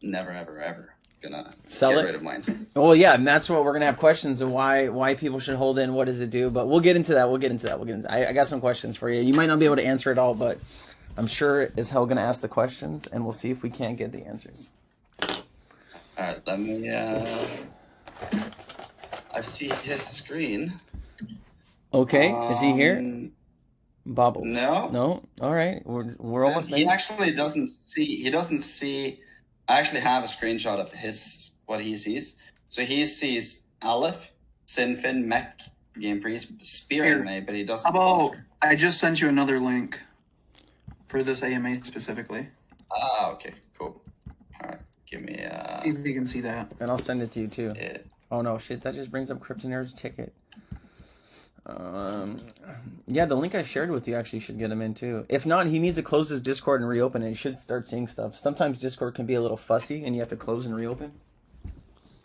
never ever gonna sell get it. rid of mine. Well, yeah, and that's what we're gonna have questions of why people should hold in. What does it do? But we'll get into that. I got some questions for you. You might not be able to answer it all, but I'm sure as hell gonna ask the questions, and we'll see if we can't get the answers. All right, let me. I see his screen. Okay, is he here? Bobbles. No. All right, we're almost there. He actually doesn't see. He doesn't see. I actually have a screenshot of what he sees. So he sees Aleph, Sinfin, Mech, Game Priest, Spear Anime, but he doesn't. I just sent you another link for this AMA specifically. Ah, okay, cool. All right, give me. See if you can see that. And I'll send it to you too. Yeah. Oh no, shit! That just brings up Cryptonairz ticket. Yeah, the link I shared with you actually should get him in too. If not, he needs to close his Discord and reopen it. He should start seeing stuff. Sometimes Discord can be a little fussy, and you have to close and reopen.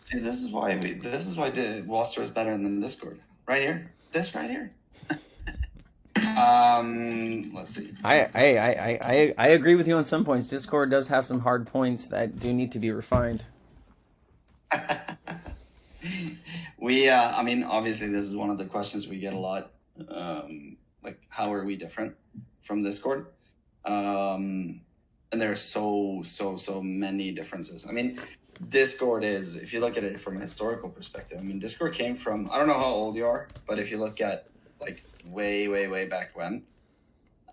See, this is why Wasder is better than Discord. Right here, this right here. Let's see. I agree with you on some points. Discord does have some hard points that do need to be refined. I mean, obviously, this is one of the questions we get a lot. Like, how are we different from Discord? And there are so many differences. I mean, Discord is, if you look at it from a historical perspective, I mean, Discord came from, I don't know how old you are, but if you look at, like, way back when,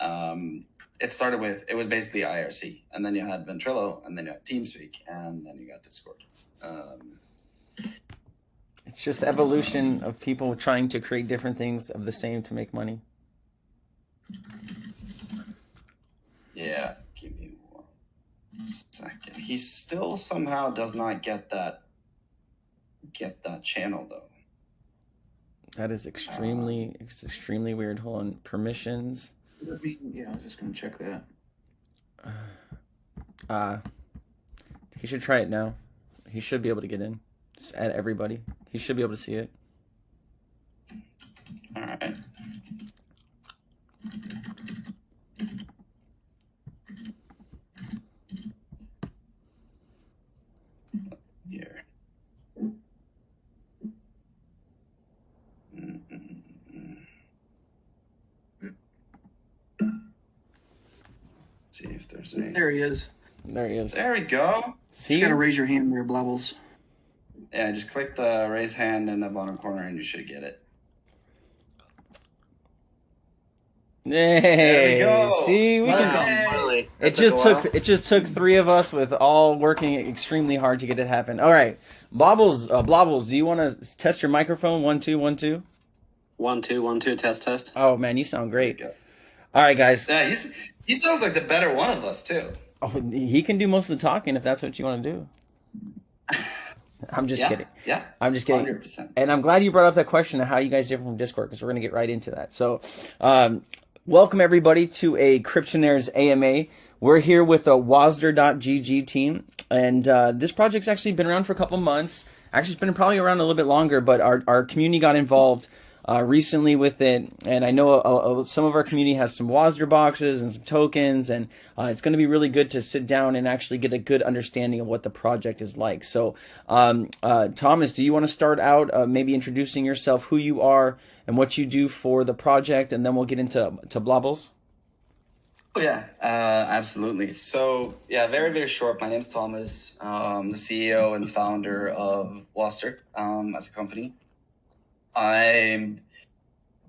it was basically IRC. And then you had Ventrilo, and then you had TeamSpeak, and then you got Discord. It's just evolution of people trying to create different things of the same to make money. Yeah, give me 1 second. He still somehow does not get that channel though. That is extremely weird. Hold on, permissions. Yeah, I was just gonna check that. He should try it now. He should be able to get in. Just add everybody. He should be able to see it. All right. Here. See if there's a. There he is. There he is. There we go. See, you gotta raise your hand there, Blobbles. Yeah, just click the raise hand in the bottom corner and you should get it. Hey, there we go. See, we can. It just took 3 of us with all working extremely hard to get it happen. All right, Blobbles, do you want to test your microphone? 1 2 1 2. 1 2 1 2 test. Oh man, you sound great. All right, guys. Yeah, he sounds like the better one of us too. Oh, he can do most of the talking if that's what you want to do. I'm just kidding. Yeah. I'm just kidding. 100%. And I'm glad you brought up that question of how you guys differ from Discord, because we're going to get right into that. So, welcome everybody to a Cryptonairz AMA. We're here with the Wasder.gg team, and this project's actually been around for a couple months. Actually, it's been probably around a little bit longer, but our community got involved recently with it, and I know some of our community has some Wasder boxes and some tokens, and it's going to be really good to sit down and actually get a good understanding of what the project is like. So, Thomas, do you want to start out maybe introducing yourself, who you are, and what you do for the project, and then we'll get into Blobbles? Oh yeah, absolutely. So yeah, very short. My name's Thomas. I'm the CEO and founder of Wasder as a company. I've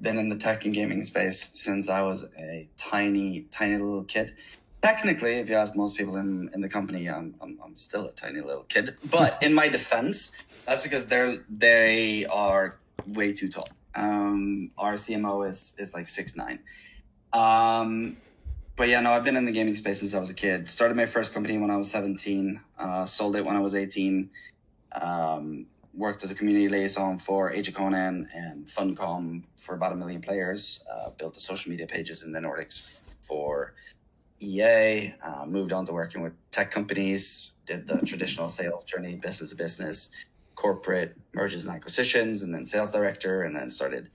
been in the tech and gaming space since I was a tiny little kid. Technically, if you ask most people in the company, I'm still a tiny little kid. But in my defense, that's because they are way too tall. Our CMO is like 6'9". But yeah, no, I've been in the gaming space since I was a kid. Started my first company when I was 17. Sold it when I was 18. Worked as a community liaison for Age of Conan and Funcom for about 1 million players. Built the social media pages in the Nordics for EA. Moved on to working with tech companies. Did the traditional sales journey, business to business, corporate mergers and acquisitions, and then sales director, and then started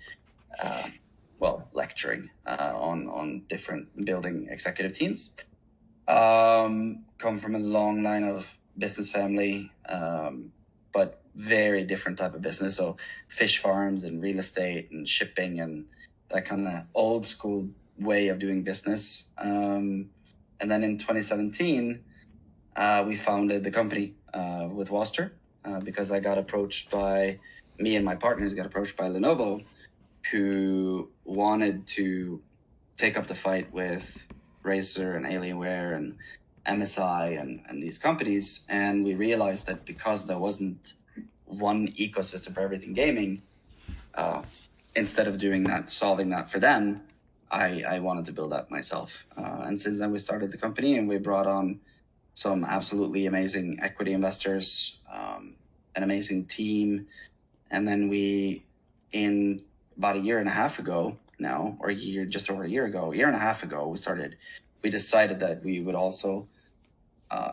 lecturing on different building executive teams. Come from a long line of business family, but very different type of business. So fish farms and real estate and shipping and that kind of old school way of doing business. And then in 2017, we founded the company with Wasder because me and my partners got approached by Lenovo, who wanted to take up the fight with Razer and Alienware and MSI and these companies. And we realized that because there wasn't one ecosystem for everything gaming, instead of doing that, solving that for them, I wanted to build that myself. And since then we started the company and we brought on some absolutely amazing equity investors, an amazing team. And then in about a year and a half ago now, or just over a year and a half ago, we decided that we would also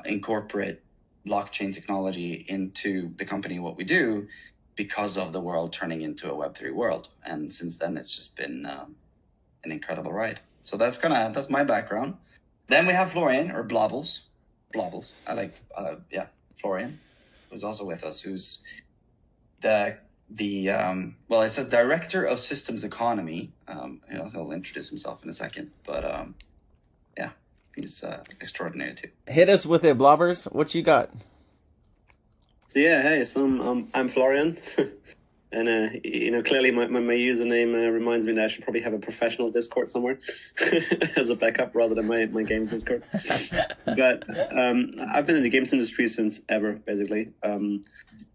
incorporate blockchain technology into the company, what we do, because of the world turning into a Web3 world. And since then, it's just been an incredible ride. So that's my background. Then we have Florian, or Blobbles. Florian, who's also with us, who's it says Director of Systems Economy. He'll introduce himself in a second, but he's extraordinary too. Hit us with it, Blobbers. What you got? So yeah, hey, so I'm Florian, and clearly my username reminds me that I should probably have a professional Discord somewhere as a backup rather than my games Discord. But I've been in the games industry since ever, basically.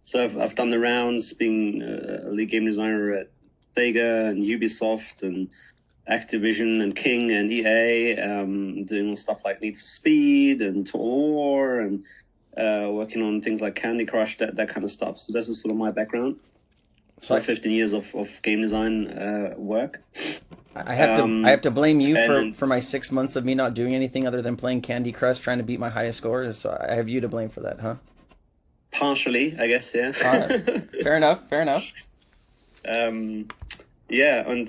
So I've done the rounds, being a lead game designer at Sega and Ubisoft and Activision and King and EA, doing stuff like Need for Speed and Total War and working on things like Candy Crush, that kind of stuff. So this is sort of my background. So 15 years of game design work. I have to blame you for my 6 months of me not doing anything other than playing Candy Crush, trying to beat my highest scores. So I have you to blame for that, huh? Partially, I guess, yeah. Fair enough. Yeah, and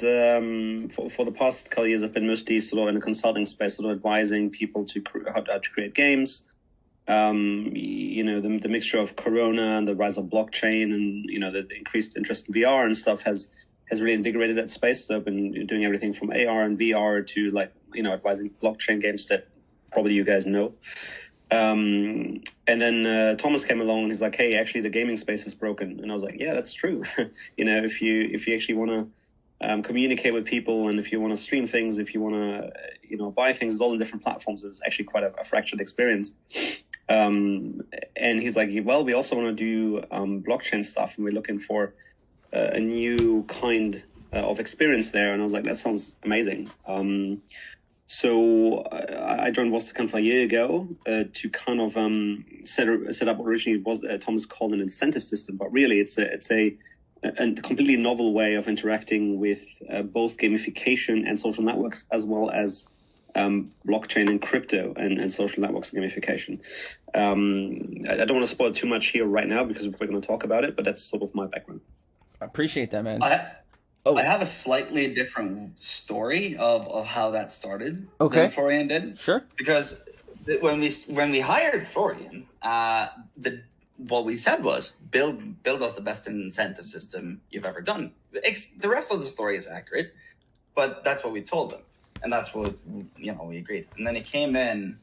for the past couple of years, I've been mostly sort of in the consulting space, sort of advising people how to create games. The mixture of Corona and the rise of blockchain and, the increased interest in VR and stuff has really invigorated that space. So I've been doing everything from AR and VR to advising blockchain games that probably you guys know. And then Thomas came along and he's like, hey, actually the gaming space is broken. And I was like, yeah, that's true. If you actually want to communicate with people, and if you want to stream things, if you want to buy things, all the different platforms, is actually quite a fractured experience. And he's like, well, we also want to do blockchain stuff, and we're looking for a new kind of experience there. And I was like, that sounds amazing. So I joined Wasder kind of a year ago to kind of set up what originally was Thomas called an incentive system, but really it's a completely novel way of interacting with both gamification and social networks, as well as blockchain and crypto and social networks gamification. I don't want to spoil too much here right now because we're probably going to talk about it, but that's sort of my background. I appreciate that, man. I have a slightly different story of how that started than Florian did. Sure. Because when we hired Florian, what we said was build us the best incentive system you've ever done. The rest of the story is accurate, but that's what we told him, and that's what we agreed. And then he came in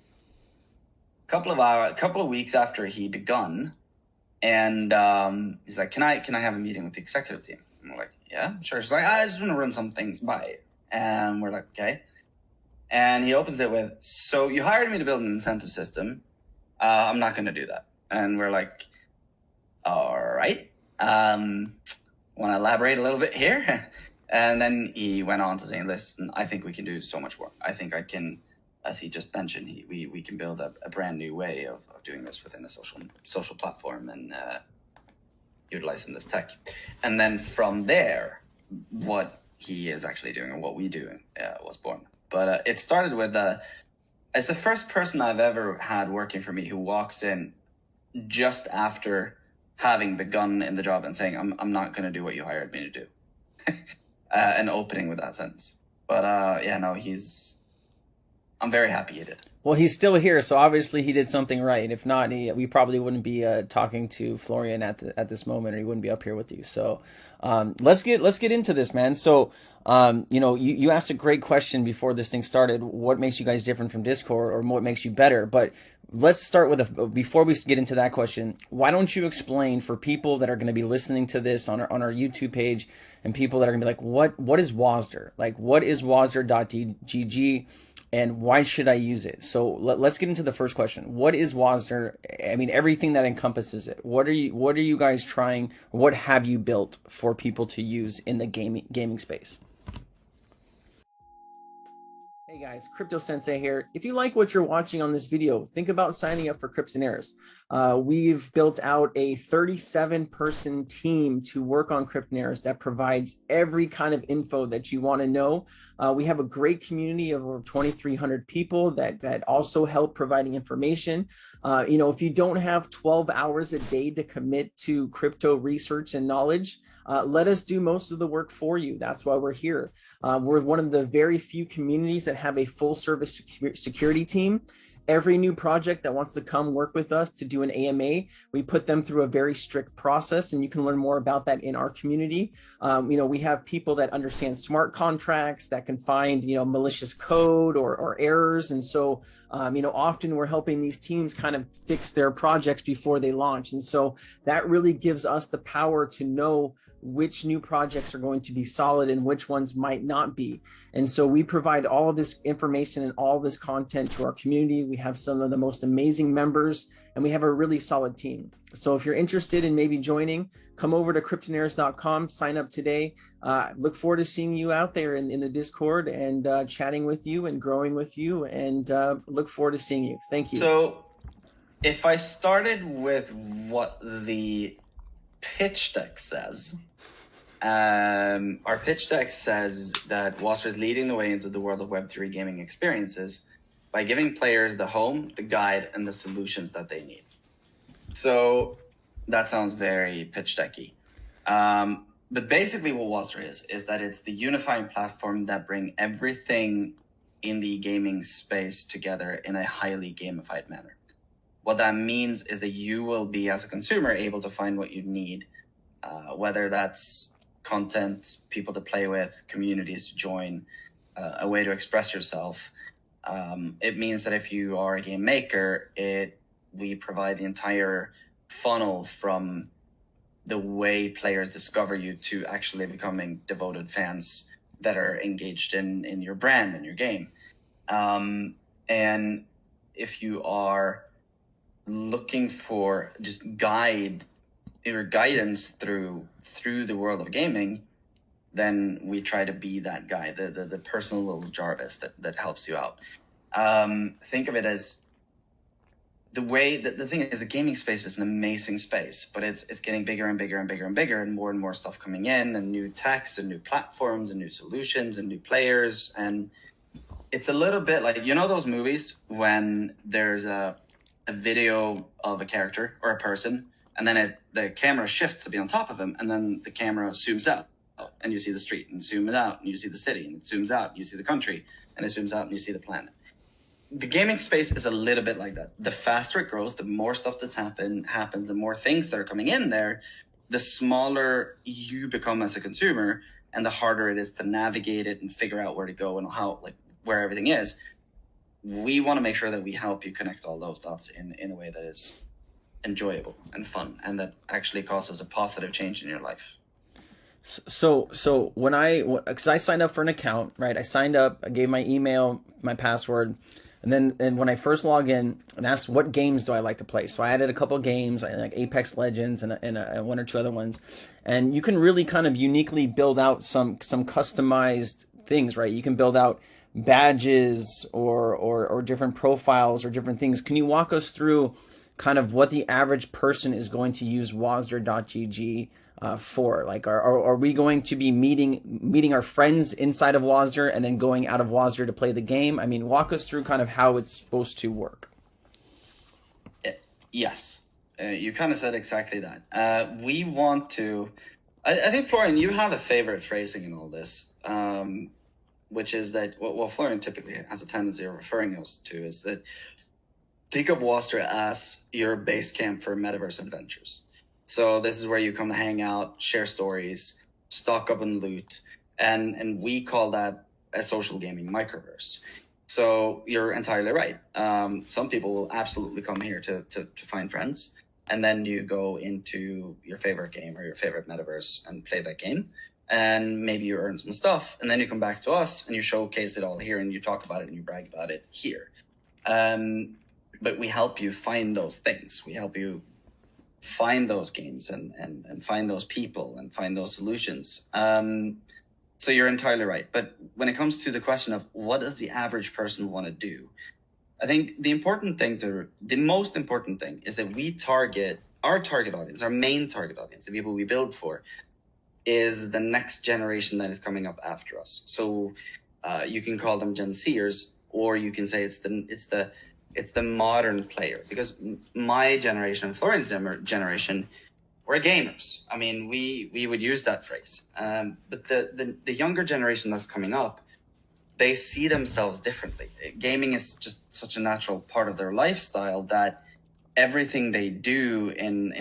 a couple of weeks after he begun, and he's like, "Can I have a meeting with the executive team?" And we're like, "Yeah, sure." He's like, "I just want to run some things by you," and we're like, "Okay." And he opens it with, "So you hired me to build an incentive system. I'm not going to do that." And we're like, all right. Want to elaborate a little bit here? And then he went on to say, listen, I think we can do so much more. I think I can, as he just mentioned, we can build a brand new way of doing this within a social platform and utilizing this tech. And then from there, what he is actually doing and what we do was born. But it started with, as the first person I've ever had working for me who walks in just after having begun in the job and saying, I'm not going to do what you hired me to do. And opening with that sentence. But I'm very happy you did. Well, he's still here, so obviously he did something right. If not, we probably wouldn't be talking to Florian at this moment, or he wouldn't be up here with you. So let's get into this, man. So you asked a great question before this thing started. What makes you guys different from Discord, or what makes you better? But let's start with before we get into that question. Why don't you explain for people that are going to be listening to this on our YouTube page, and people that are going to be like, what is Wasder? Like, what is Wasder.gg? And why should I use it? So let's get into the first question. What is Wasder? I mean, everything that encompasses it. What are you guys trying? What have you built for people to use in the gaming space? Hey guys, Crypto Sensei here. If you like what you're watching on this video, think about signing up for Cryptonairz. We've built out a 37-person team to work on Cryptonairz that provides every kind of info that you want to know. We have a great community of over 2,300 people that also help providing information. If you don't have 12 hours a day to commit to crypto research and knowledge, let us do most of the work for you. That's why we're here. We're one of the very few communities that have a full service security team. Every new project that wants to come work with us to do an AMA, we put them through a very strict process, and you can learn more about that in our community. We have people that understand smart contracts, that can find, malicious code or errors. And so, often we're helping these teams kind of fix their projects before they launch. And so that really gives us the power to know which new projects are going to be solid and which ones might not be. And so we provide all of this information and all of this content to our community. We have some of the most amazing members, and we have a really solid team. So if you're interested in maybe joining, come over to cryptonairz.com, sign up today. Look forward to seeing you out there in the Discord and chatting with you and growing with you, and look forward to seeing you. Thank you. So if I started with what the pitch deck says, our pitch deck says that Wasder is leading the way into the world of Web3 gaming experiences by giving players the home, the guide, and the solutions that they need. So that sounds very pitch decky. But basically what Wasder is that it's the unifying platform that bring everything in the gaming space together in a highly gamified manner. What that means is that you will be, as a consumer, able to find what you need, whether that's content, people to play with, communities to join, a way to express yourself. It means that if you are a game maker, we provide the entire funnel from the way players discover you to actually becoming devoted fans that are engaged in your brand and your game. And if you are looking for just guidance through the world of gaming, then we try to be that guy, the personal little Jarvis that helps you out. Think of it as the way that the thing is, the gaming space is an amazing space, but it's getting bigger and bigger and bigger and bigger, and more stuff coming in, and new techs and new platforms and new solutions and new players. And it's a little bit like, those movies when there's a video of a character or a person, and then the camera shifts to be on top of him, and then the camera zooms out and you see the street, and zooms out and you see the city, and it zooms out and you see the country, and it zooms out and you see the planet. The gaming space is a little bit like that. The faster it grows, the more stuff that's happens, the more things that are coming in there, the smaller you become as a consumer, and the harder it is to navigate it and figure out where to go and where everything is. We want to make sure that we help you connect all those dots in a way that is enjoyable and fun, and that actually causes a positive change in your life. So because I signed up for an account, right? I signed up, I gave my email, my password, and when I first log in and asked what games do I like to play, so I added a couple of games, like Apex Legends and one or two other ones, and you can really kind of uniquely build out some customized things, right? You can build out badges or different profiles or different things. Can you walk us through kind of what the average person is going to use Wasder.gg for? Like, are we going to be meeting our friends inside of Wasder and then going out of Wasder to play the game? I mean, walk us through kind of how it's supposed to work. Yes, you kind of said exactly that. We want to. I think, Florian, you have a favorite phrasing in all this. which is that what Florian typically has a tendency of referring us to is that think of Wasder as your base camp for metaverse adventures. So this is where you come to hang out, share stories, stock up and loot, and we call that a social gaming microverse. So you're entirely right. Some people will absolutely come here to find friends, and then you go into your favorite game or your favorite metaverse and play that game, and maybe you earn some stuff, and then you come back to us and you showcase it all here, and you talk about it and you brag about it here. But we help you find those things. We help you find those games and find those people and find those solutions. So you're entirely right. But when it comes to the question of what does the average person want to do, I think the most important thing is that our target audience, our main target audience, the people we build for, is the next generation that is coming up after us. So you can call them Gen Zers, or you can say it's the modern player, because my generation and Florian's generation, we're gamers. I mean, we would use that phrase. But the younger generation that's coming up, they see themselves differently. Gaming is just such a natural part of their lifestyle that everything they do in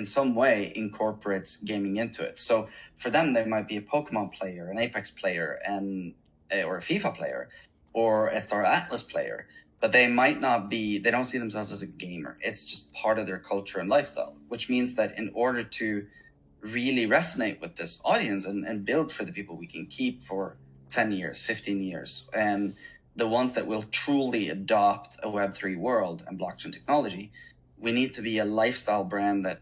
some way incorporates gaming into it. So for them, they might be a Pokemon player, an Apex player, or a FIFA player, or a Star Atlas player, but they don't see themselves as a gamer. It's just part of their culture and lifestyle, which means that in order to really resonate with this audience and build for the people we can keep for 10 years, 15 years, and the ones that will truly adopt a Web3 world and blockchain technology, we need to be a lifestyle brand that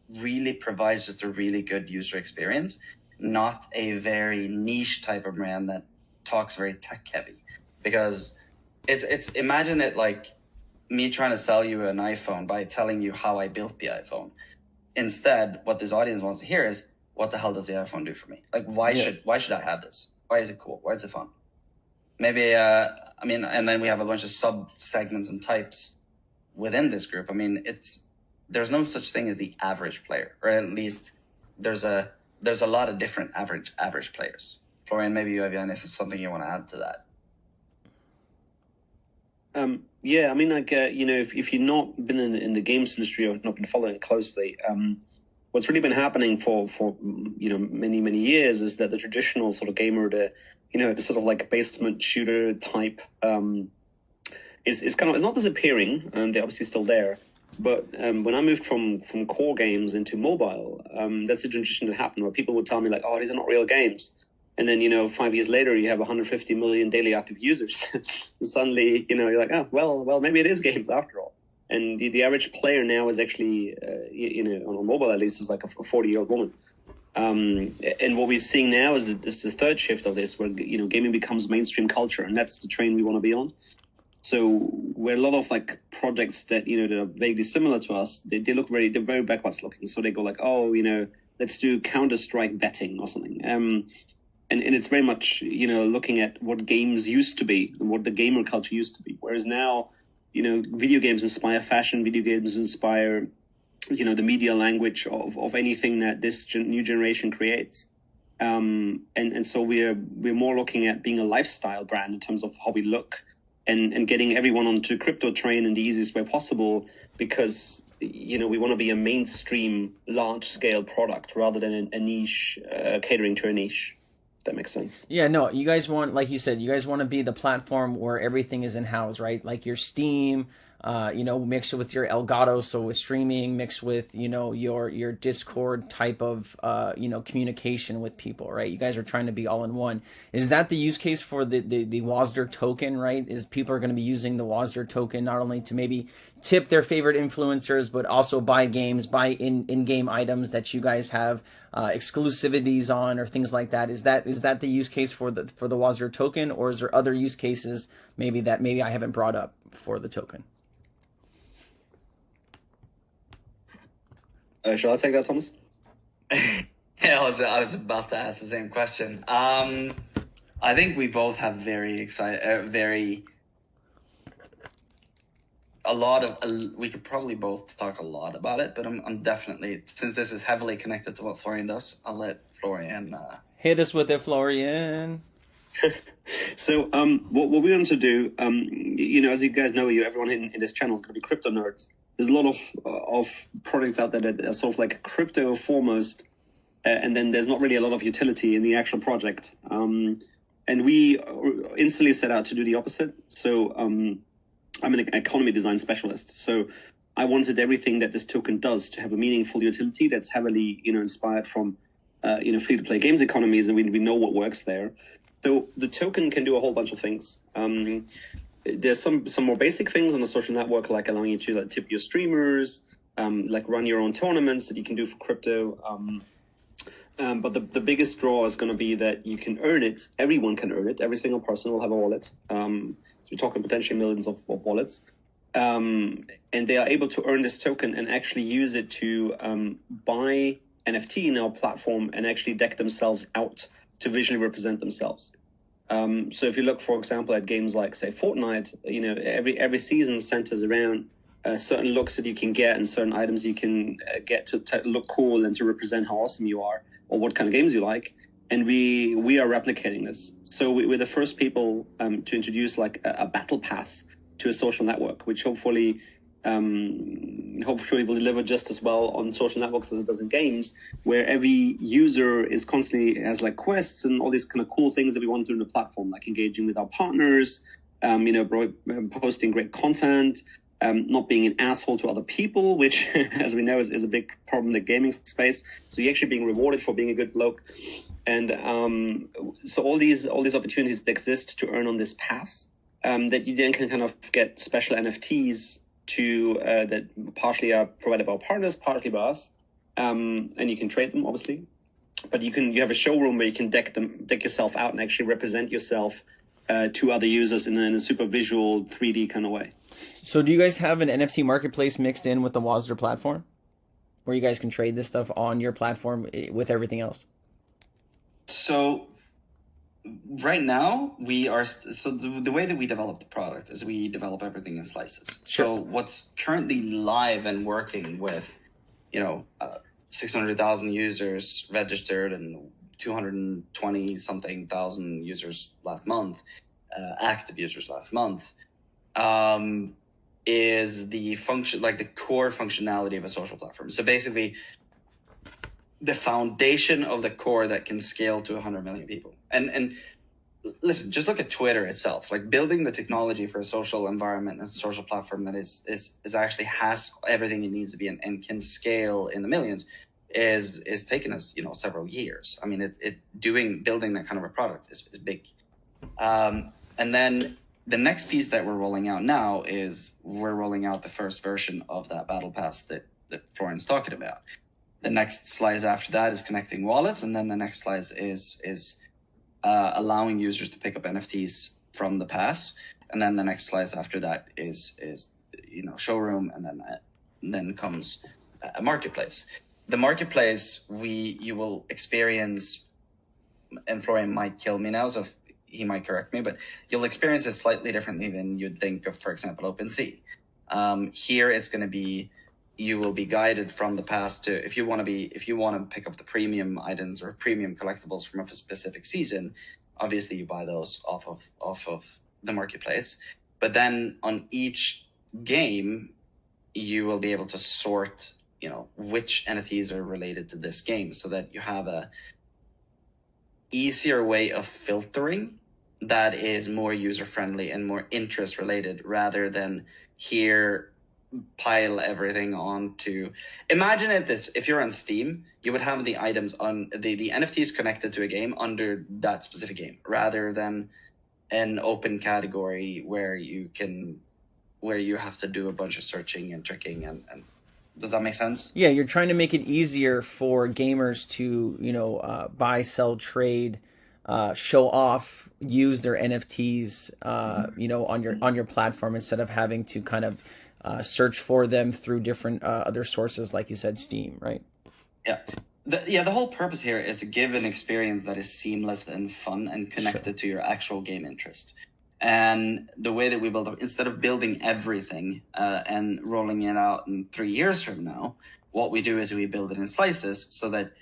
really provides just a really good user experience, not a very niche type of brand that talks very tech heavy. Because it's imagine it like me trying to sell you an iPhone by telling you how I built the iPhone. Instead, what this audience wants to hear is, what the hell does the iPhone do for me? Like, why should I have this? Why is it cool? Why is it fun? Maybe and then we have a bunch of sub segments and types within this group. I mean, there's no such thing as the average player, or at least there's a lot of different average players. Florian, maybe you have something you want to add to that. Yeah, I mean, if you've not been in the games industry or not been following closely, what's really been happening for many years is that the traditional sort of gamer, the sort of like basement shooter type, is not disappearing, and they're obviously still there. But when I moved from core games into mobile, that's the transition that happened, where people would tell me like, "Oh, these are not real games." And then, 5 years later, you have 150 million daily active users. And suddenly, you're like, oh, well, maybe it is games after all. And the average player now is actually, on mobile at least, is like a 40-year-old woman. And what we're seeing now is the third shift of this, where, gaming becomes mainstream culture, and that's the train we want to be on. So where a lot of like projects that, that are vaguely similar to us, they're very backwards looking. So they go like, oh, let's do Counter-Strike betting or something. And it's very much, looking at what games used to be and what the gamer culture used to be. Whereas now, video games inspire fashion, video games inspire, the media language of anything that this new generation creates. And so we're more looking at being a lifestyle brand in terms of how we look and getting everyone onto crypto train in the easiest way possible, because, we want to be a mainstream large scale product rather than a niche catering to a niche. That makes sense. Yeah, no, you guys want, like you said, you guys want to be the platform where everything is in-house, right? Like your Steam, mixed with your Elgato, so with streaming, mixed with, your Discord type of, communication with people, right? You guys are trying to be all in one. Is that the use case for the Wasder token, right? Is people are going to be using the Wasder token not only to maybe tip their favorite influencers, but also buy games, buy in-game items that you guys have exclusivities on, or things like that? Is that the use case for the Wasder token, or is there other use cases maybe I haven't brought up for the token? Shall I take that, Thomas? Yeah, I was about to ask the same question. I think we both have we could probably both talk a lot about it, but I'm definitely, since this is heavily connected to what Florian does, I'll let Florian Hit us with it, Florian. So what we want to do, as you guys know, everyone in this channel is going to be crypto nerds. There's a lot of products out there that are sort of like crypto foremost, and then there's not really a lot of utility in the actual project. And we instantly set out to do the opposite. So I'm an economy design specialist. So I wanted everything that this token does to have a meaningful utility that's heavily, inspired from, free-to-play games economies, and we know what works there. So the token can do a whole bunch of things. There's some more basic things on a social network, like allowing you to tip your streamers, like run your own tournaments that you can do for crypto. But the biggest draw is going to be that you can earn it. Everyone can earn it. Every single person will have a wallet. So we're talking potentially millions of wallets. And they are able to earn this token and actually use it to buy NFT in our platform and actually deck themselves out to visually represent themselves. So if you look, for example, at games like, say, Fortnite, every season centers around certain looks that you can get and certain items you can get to look cool and to represent how awesome you are or what kind of games you like. And we are replicating this. So we're the first people to introduce like a battle pass to a social network, which hopefully will deliver just as well on social networks as it does in games, where every user is constantly has like quests and all these kind of cool things that we want to do in the platform, like engaging with our partners, posting great content, not being an asshole to other people, which, as we know, is a big problem in the gaming space. So you're actually being rewarded for being a good bloke. And so all these opportunities that exist to earn on this pass, that you then can kind of get special NFTs to that partially are provided by our partners, partly by us, and you can trade them, obviously. But you have a showroom where you can deck yourself out and actually represent yourself to other users in a super visual 3D kind of way. So do you guys have an NFT marketplace mixed in with the Wasder platform, where you guys can trade this stuff on your platform with everything else? So right now we are, the way that we develop the product is we develop everything in slices. Sure. So what's currently live and working with, 600,000 users registered and 220 something thousand users last month, active users last month, is the function, like the core functionality of a social platform. So basically the foundation of the core that can scale to 100 million people. And listen, just look at Twitter itself. Like building the technology for a social environment and a social platform that is actually has everything it needs to be and can scale in the millions is taking us, several years. I mean, building that kind of a product is big. And then the next piece that we're rolling out now is we're rolling out the first version of that battle pass that Florian's talking about. The next slice after that is connecting wallets, and then the next slice is allowing users to pick up NFTs from the pass, and then the next slice after that is showroom, and then comes a marketplace. The marketplace you will experience, and Florian might kill me now, so he might correct me, but you'll experience it slightly differently than you'd think of, for example, OpenSea. Here it's going to be, you will be guided from the past to, if you want to pick up the premium items or premium collectibles from a specific season, obviously you buy those off of the marketplace. But then on each game, you will be able to sort, which NFTs are related to this game, so that you have a easier way of filtering that is more user friendly and more interest related, rather than here pile everything onto. Imagine it this: if you're on Steam, you would have the items on the NFTs connected to a game under that specific game, rather than an open category where you have to do a bunch of searching and tricking and does that make sense? Yeah, you're trying to make it easier for gamers to buy, sell, trade, show off, use their NFTs on your platform, instead of having to kind of search for them through different other sources, like you said, Steam, right? Yeah. The whole purpose here is to give an experience that is seamless and fun and connected to your actual game interest. And the way that we build up, instead of building everything and rolling it out in 3 years from now, what we do is we build it in slices, so that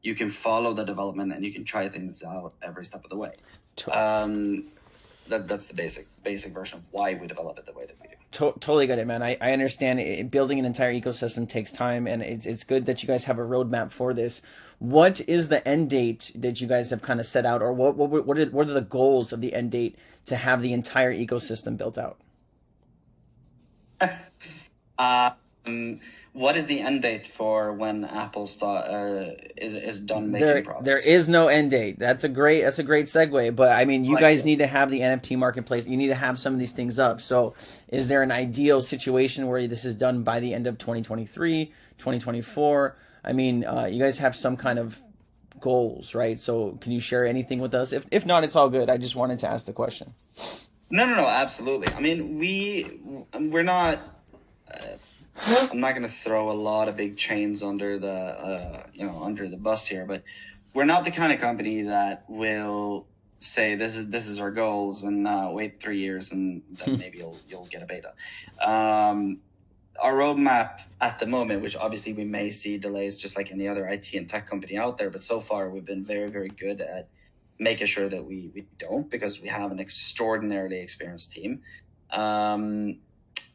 you can follow the development and you can try things out every step of the way. That's the basic version of why we develop it the way that we do. Totally get it, man. I understand building an entire ecosystem takes time, and it's good that you guys have a roadmap for this. What is the end date that you guys have kind of set out, or what are the goals of the end date to have the entire ecosystem built out? What is the end date for when Apple is done making products? There is no end date. That's a great segue. But I mean, you guys need to have the NFT marketplace. You need to have some of these things up. So is there an ideal situation where this is done by the end of 2023, 2024? I mean, you guys have some kind of goals, right? So can you share anything with us? If not, it's all good. I just wanted to ask the question. No, absolutely. I mean, we're not. I'm not going to throw a lot of big chains under the bus here, but we're not the kind of company that will say this is our goals and wait 3 years and then maybe you'll get a beta. Our roadmap at the moment, which obviously we may see delays just like any other IT and tech company out there, but so far we've been very, very good at making sure that we don't, because we have an extraordinarily experienced team.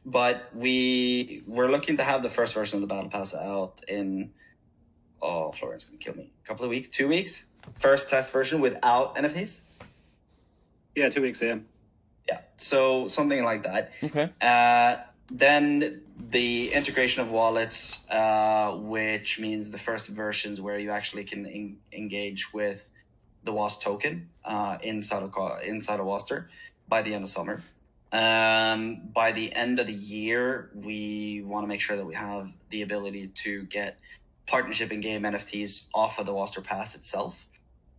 But we're looking to have the first version of the Battle Pass out in, Florian's going to kill me, a couple of weeks, 2 weeks. First test version without NFTs. Yeah, 2 weeks, yeah. Yeah, so something like that. Okay. Then the integration of wallets, which means the first versions where you actually can engage with the WAS token inside of Wasder by the end of summer. By the end of the year, we want to make sure that we have the ability to get partnership in game NFTs off of the Wasder Pass itself.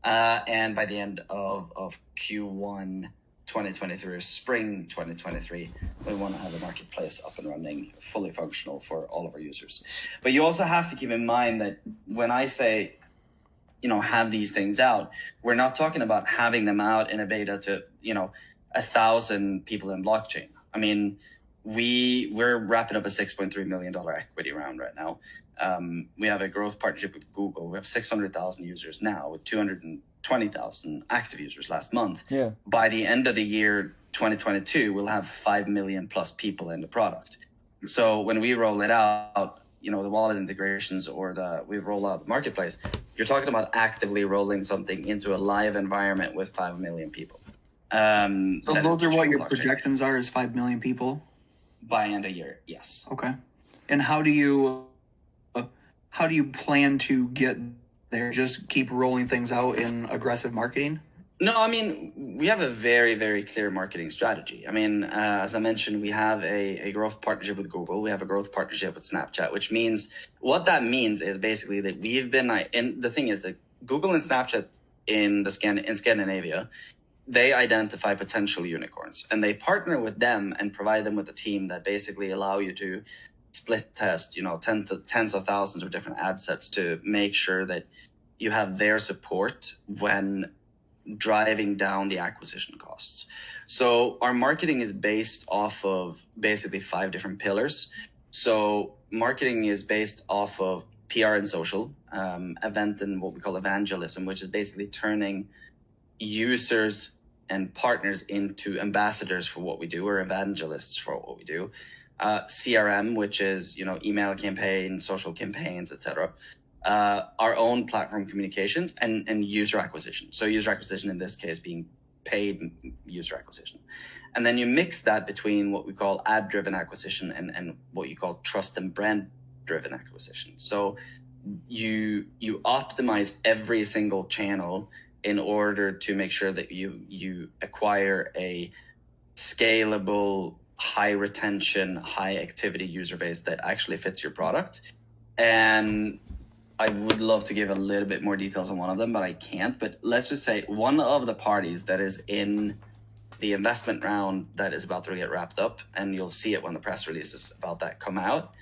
And by the end of Q1 2023 or spring 2023, we want to have the marketplace up and running, fully functional for all of our users. But you also have to keep in mind that when I say, have these things out, we're not talking about having them out in a beta to, 1,000 people in blockchain. I mean, we're wrapping up a $6.3 million equity round right now. We have a growth partnership with Google. We have 600,000 users now with 220,000 active users last month. Yeah. By the end of the year 2022, we'll have 5 million plus people in the product. So when we roll it out, the wallet integrations or we roll out the marketplace, you're talking about actively rolling something into a live environment with 5 million people. So those are what your projections are, is 5 million people? By end of year, yes. Okay. And how do you plan to get there? Just keep rolling things out in aggressive marketing? No, I mean, we have a very, very clear marketing strategy. I mean, as I mentioned, we have a growth partnership with Google. We have a growth partnership with Snapchat, which means what that means is basically that we've been, and the thing is that Google and Snapchat in Scandinavia, they identify potential unicorns and they partner with them and provide them with a team that basically allow you to split test, tens of thousands of different ad sets to make sure that you have their support when driving down the acquisition costs. So our marketing is based off of basically 5 different pillars. So marketing is based off of PR and social, event and what we call evangelism, which is basically turning users and partners into ambassadors for what we do, or evangelists for what we do. CRM, which is, email campaigns, social campaigns, etc. Our own platform communications and user acquisition. So user acquisition in this case being paid user acquisition. And then you mix that between what we call ad-driven acquisition and what you call trust and brand-driven acquisition. So you optimize every single channel in order to make sure that you acquire a scalable, high retention, high activity user base that actually fits your product. And I would love to give a little bit more details on one of them, but I can't. But let's just say one of the parties that is in the investment round that is about to get wrapped up, and you'll see it when the press releases about that come out,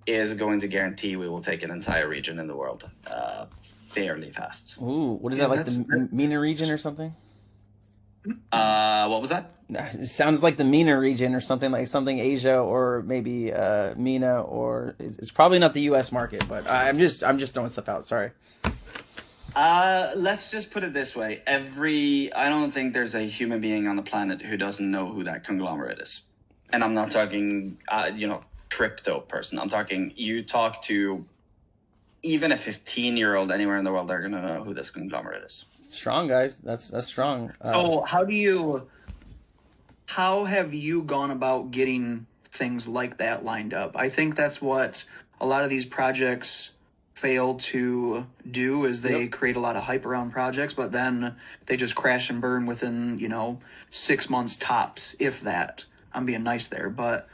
is going to guarantee we will take an entire region in the world fairly fast. Ooh, what is that, like the MENA region or something? What was that? It sounds like the MENA region or something, like something Asia or maybe MENA, or it's probably not the U.S. market, but I'm just throwing stuff out. Sorry. Let's just put it this way. I don't think there's a human being on the planet who doesn't know who that conglomerate is. And I'm not talking, crypto person. I'm talking, you talk to even a 15-year-old anywhere in the world, they're going to know who this conglomerate is. Strong, guys. That's strong. So how have you gone about getting things like that lined up? I think that's what a lot of these projects fail to do, is they create a lot of hype around projects, but then they just crash and burn within 6 months tops, if that. I'm being nice there, but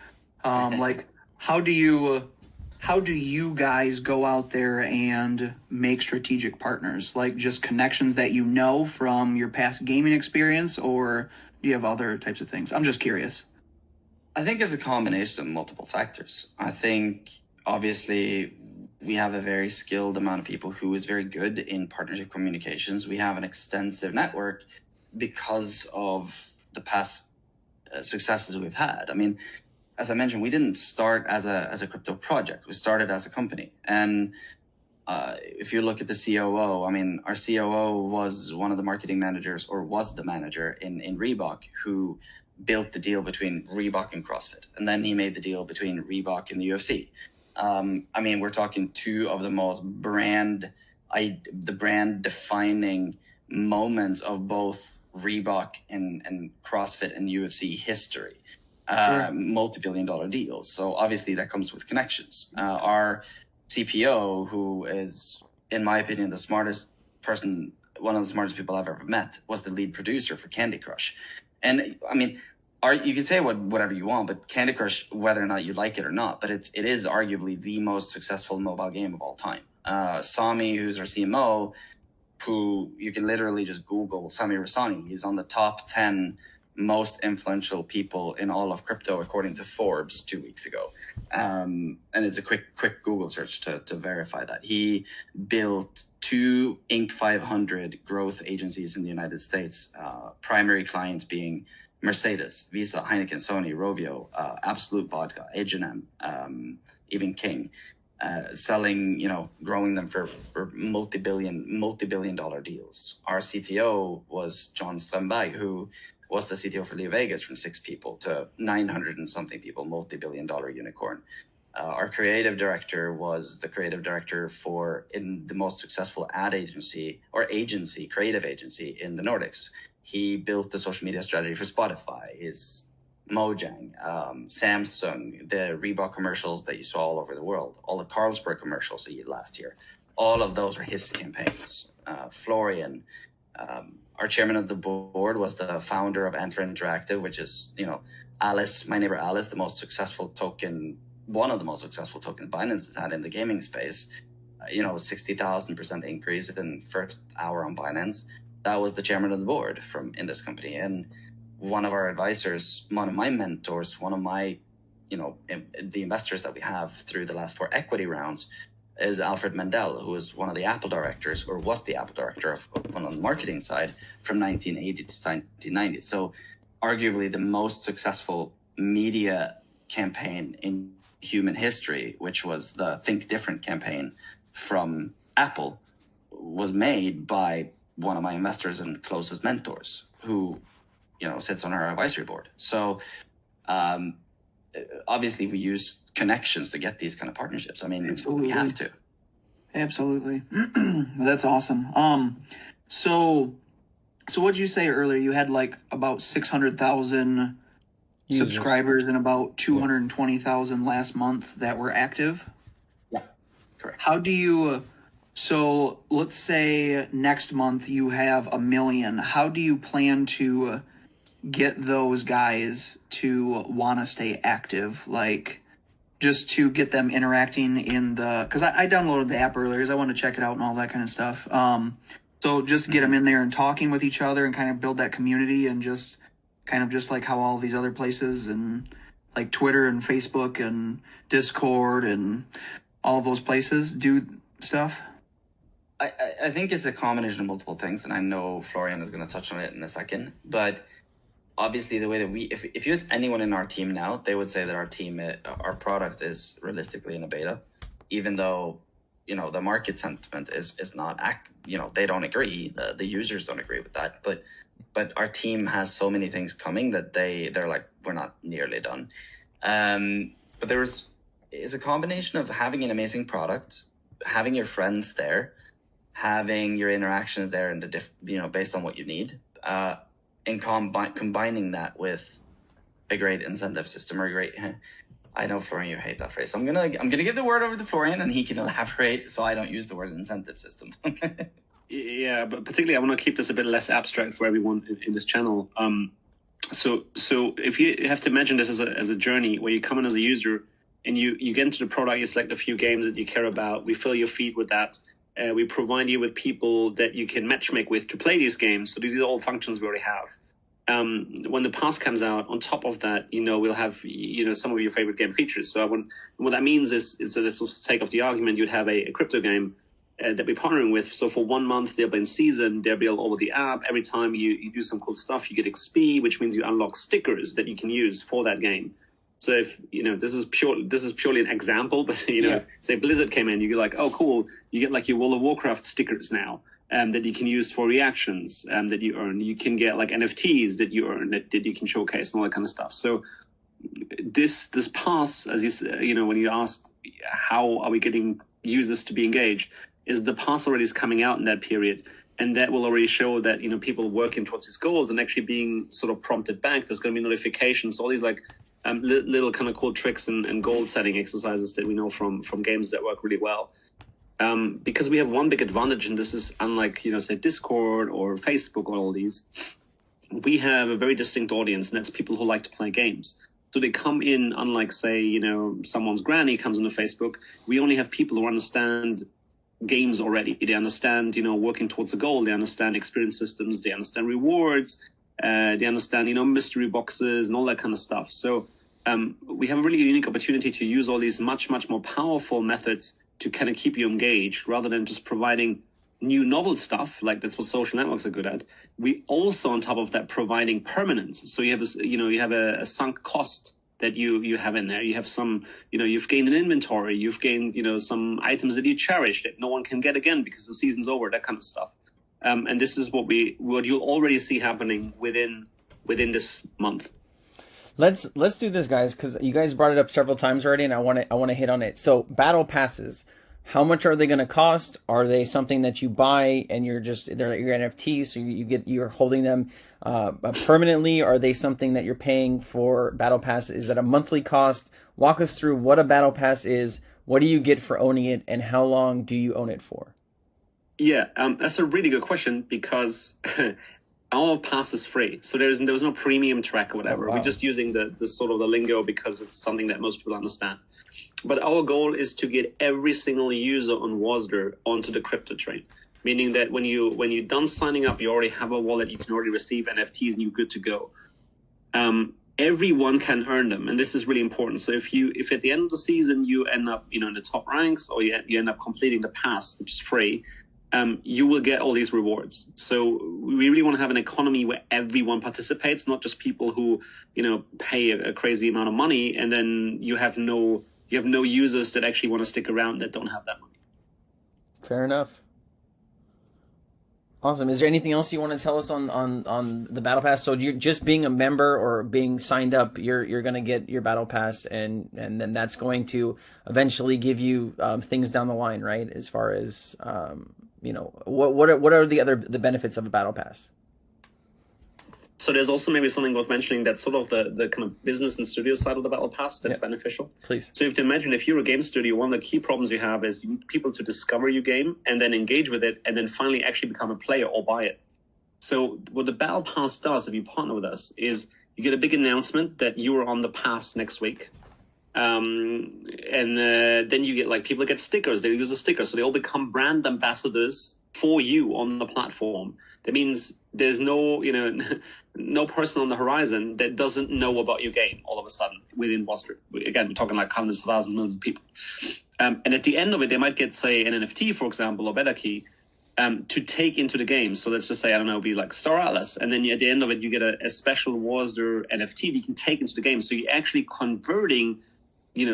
like how do you guys go out there and make strategic partners? Like just connections that you know from your past gaming experience, or do you have other types of things? I'm just curious. I think it's a combination of multiple factors. I think obviously we have a very skilled amount of people who is very good in partnership communications. We have an extensive network because of the past successes we've had. I mean, as I mentioned, we didn't start as a crypto project. We started as a company. And if you look at the COO, I mean, our COO was one of the marketing managers, or was the manager in Reebok, who built the deal between Reebok and CrossFit. And then he made the deal between Reebok and the UFC. I mean, we're talking two of the most brand defining moments of both Reebok and CrossFit and UFC history. Multi-billion-dollar deals. So obviously that comes with connections. Our CPO, who is, in my opinion, the smartest person, one of the smartest people I've ever met, was the lead producer for Candy Crush. And I mean, you can say whatever you want, but Candy Crush, whether or not you like it or not, but it is arguably the most successful mobile game of all time. Sami, who's our CMO, who you can literally just Google Sami Rassani. He's on the top 10 most influential people in all of crypto, according to Forbes 2 weeks ago. And it's a quick Google search to verify that. He built 2 Inc. 500 growth agencies in the United States, primary clients being Mercedes, Visa, Heineken, Sony, Rovio, Absolute Vodka, H&M, even King, selling, growing them for multi-billion dollar deals. Our CTO was John Slemberg, who was the CTO for Leo Vegas, from 6 people to 900 and something people, multi-billion-dollar unicorn. Our creative director was the creative director in the most successful creative agency in the Nordics. He built the social media strategy for Spotify, his Mojang, Samsung, the Reebok commercials that you saw all over the world, all the Carlsberg commercials last year. All of those were his campaigns. Florian, our chairman of the board, was the founder of Enter Interactive, which is, Alice, my neighbor Alice, one of the most successful tokens Binance has had in the gaming space. 60,000% increase in first hour on Binance. That was the chairman of the board in this company. And one of our advisors, one of my mentors, one of my, the investors that we have through the last 4 equity rounds, is Alfred Mendel, who was one of the Apple directors, or was the Apple director on the marketing side from 1980 to 1990. So arguably the most successful media campaign in human history, which was the Think Different campaign from Apple, was made by one of my investors and closest mentors, who, sits on our advisory board. So obviously we use connections to get these kind of partnerships. I mean, Absolutely. we have to. Absolutely. That's awesome. So what'd you say earlier? You had like about 600,000 subscribers and about 220,000 last month that were active? Yeah, correct. How do you, so let's say next month you have 1 million. How do you plan to get those guys to want to stay active? Like, just to get them interacting because I downloaded the app earlier because I wanted to check it out and all that kind of stuff. So just get them in there and talking with each other and kind of build that community, and just kind of just like how all these other places and like Twitter and Facebook and Discord and all of those places do stuff. I think it's a combination of multiple things, and I know Florian is going to touch on it in a second, but obviously the way that if you ask anyone in our team now, they would say that our product is realistically in a beta, even though, the market sentiment is not they don't agree. The users don't agree with that, but our team has so many things coming that they're like, we're not nearly done. But it's a combination of having an amazing product, having your friends there, having your interactions there, and based on what you need, and combining that with a great incentive system or a great. I know, Florian, you hate that phrase. So I'm gonna give the word over to Florian, and he can elaborate, so I don't use the word incentive system. Yeah, but particularly I want to keep this a bit less abstract for everyone in this channel. So if you have to imagine this as a journey where you come in as a user and you get into the product, you select a few games that you care about. We fill your feed with that. We provide you with people that you can matchmake with to play these games. So these are all functions we already have. When the pass comes out, on top of that, we'll have some of your favorite game features. So what that means is that, for the sake of the argument, you'd have a crypto game that we're partnering with. So for 1 month, they'll be in season, they'll be all over the app. Every time you do some cool stuff, you get XP, which means you unlock stickers that you can use for that game. So if this is purely an example, but if, say Blizzard came in, you get like, oh cool, you get like your World of Warcraft stickers now. That you can use for reactions that you earn. You can get like NFTs that you earn that you can showcase and all that kind of stuff. So this pass, as when you asked how are we getting users to be engaged, is the pass already is coming out in that period, and that will already show that people working towards these goals and actually being sort of prompted back. There's going to be notifications, all these like little kind of cool tricks and goal setting exercises that we know from games that work really well. Because we have one big advantage, and this is unlike, say Discord or Facebook or all these, we have a very distinct audience, and that's people who like to play games. So they come in, unlike, say, someone's granny comes into Facebook. We only have people who understand games already. They understand, working towards a goal. They understand experience systems. They understand rewards. They understand, mystery boxes and all that kind of stuff. So we have a really unique opportunity to use all these much, much more powerful methods to kind of keep you engaged, rather than just providing new novel stuff. Like that's what social networks are good at. We also, on top of that, providing permanence. So you have a sunk cost that you have in there. You have some, you've gained an inventory. You've gained, some items that you cherish that no one can get again because the season's over. That kind of stuff. And this is what you'll already see happening within this month. Let's do this, guys, because you guys brought it up several times already, and I want to hit on it. So battle passes, how much are they going to cost? Are they something that you buy and they're your NFTs, so you're holding them permanently? Are they something that you're paying for battle pass? Is that a monthly cost? Walk us through what a battle pass is. What do you get for owning it, and how long do you own it for? Yeah, that's a really good question, because our pass is free, so there was no premium track or whatever. Oh, wow. We're just using the sort of the lingo because it's something that most people understand. But our goal is to get every single user on Wasder onto the crypto train, meaning that when you're done signing up, you already have a wallet, you can already receive NFTs, and you're good to go. Everyone can earn them, and this is really important. So if at the end of the season you end up in the top ranks, or you end up completing the pass, which is free, you will get all these rewards. So we really want to have an economy where everyone participates, not just people who, pay a crazy amount of money, and then you have no users that actually want to stick around that don't have that money. Fair enough. Awesome. Is there anything else you want to tell us on the battle pass? So you're just being a member or being signed up, you're going to get your battle pass, and then that's going to eventually give you things down the line, right? As far as what are the benefits of a battle pass? So there's also maybe something worth mentioning that's sort of the kind of business and studio side of the battle pass that's beneficial. Please. So you have to imagine, if you're a game studio, one of the key problems you have is you need people to discover your game and then engage with it, and then finally actually become a player or buy it. So what the battle pass does, if you partner with us, is you get a big announcement that you are on the pass next week. And then you get people get stickers. They use the stickers, so they all become brand ambassadors for you on the platform. That means there's no person on the horizon that doesn't know about your game all of a sudden within Wasder. Again, we're talking like hundreds of thousands, millions of people. And at the end of it, they might get, say, an NFT, for example, or better key. to take into the game. So let's just say, I don't know, be like Star Atlas, and then at the end of it, you get a special Wasder NFT that you can take into the game. So you're actually converting,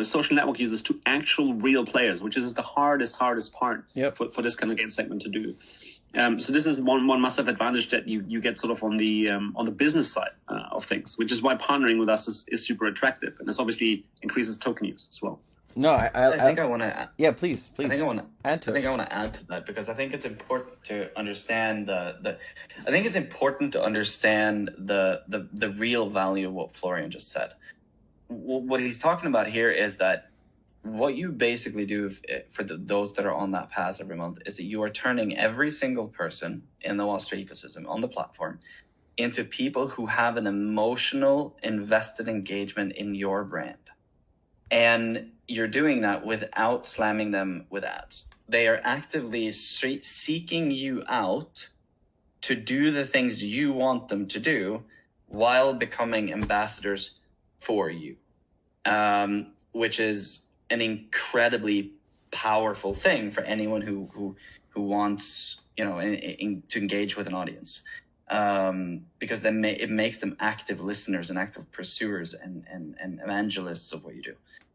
social network users to actual real players, which is the hardest part for this kind of game segment to do. So this is one massive advantage that you get sort of on the business side of things, which is why partnering with us is super attractive, and this obviously increases token use as well. No, I think I want to. Yeah, please. I think I want to add to. I think I want to add to that, because I think it's important to understand the real value of what Florian just said. What he's talking about here is that what you basically do for those that are on that pass every month is that you are turning every single person in the Wasder ecosystem on the platform into people who have an emotional, invested engagement in your brand. And you're doing that without slamming them with ads. They are actively seeking you out to do the things you want them to do while becoming ambassadors for you, which is an incredibly powerful thing for anyone who wants, to engage with an audience, because it makes them active listeners and active pursuers and evangelists of what you do.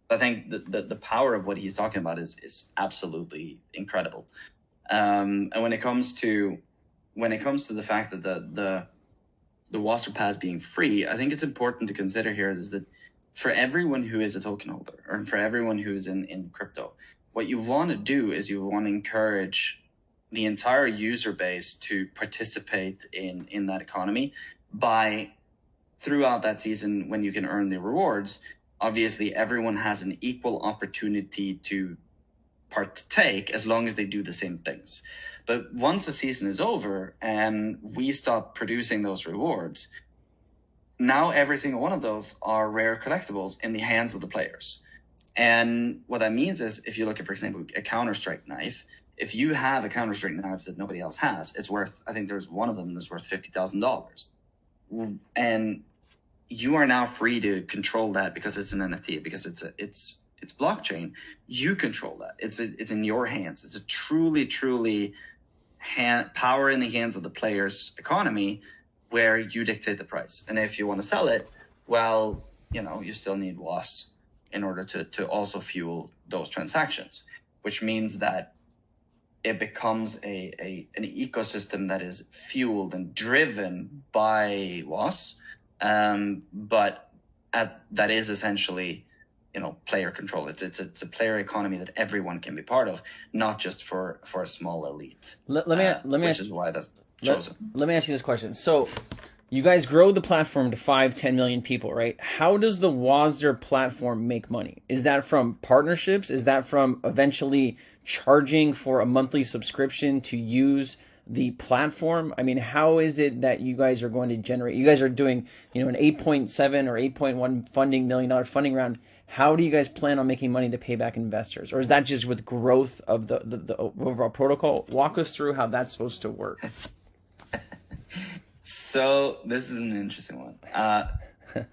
I think the power of what he's talking about is absolutely incredible. And when it comes to the fact that the Wasder Pass being free, I think it's important to consider here is that for everyone who is a token holder, or for everyone who's in crypto, what you want to do is you want to encourage the entire user base to participate in that economy by, throughout that season when you can earn the rewards, obviously everyone has an equal opportunity to partake as long as they do the same things. But once the season is over and we stop producing those rewards, now every single one of those are rare collectibles in the hands of the players. And what that means is, if you look at, for example, a Counter-Strike knife, if you have a Counter-Strike knife that nobody else has, it's worth, I think there's one of them that's worth $50,000. And you are now free to control that because it's an NFT, because it's blockchain. You control that. It's in your hands. It's a truly power in the hands of the player's economy, where you dictate the price. And if you want to sell it, well, you still need WAS in order to also fuel those transactions, which means that it becomes an ecosystem that is fueled and driven by WAS, but that is essentially, player control. It's a player economy that everyone can be part of, not just for a small elite. Let me which is why that's chosen. Let me ask you this question. So you guys grow the platform to 5-10 million people, right? How does the Wasder platform make money? Is that from partnerships? Is that from eventually charging for a monthly subscription to use the platform? I mean, how is it that you guys are going to generate? You guys are doing, an 8.7 or 8.1 million funding round. How do you guys plan on making money to pay back investors? Or is that just with growth of the overall protocol? Walk us through how that's supposed to work. So this is an interesting one.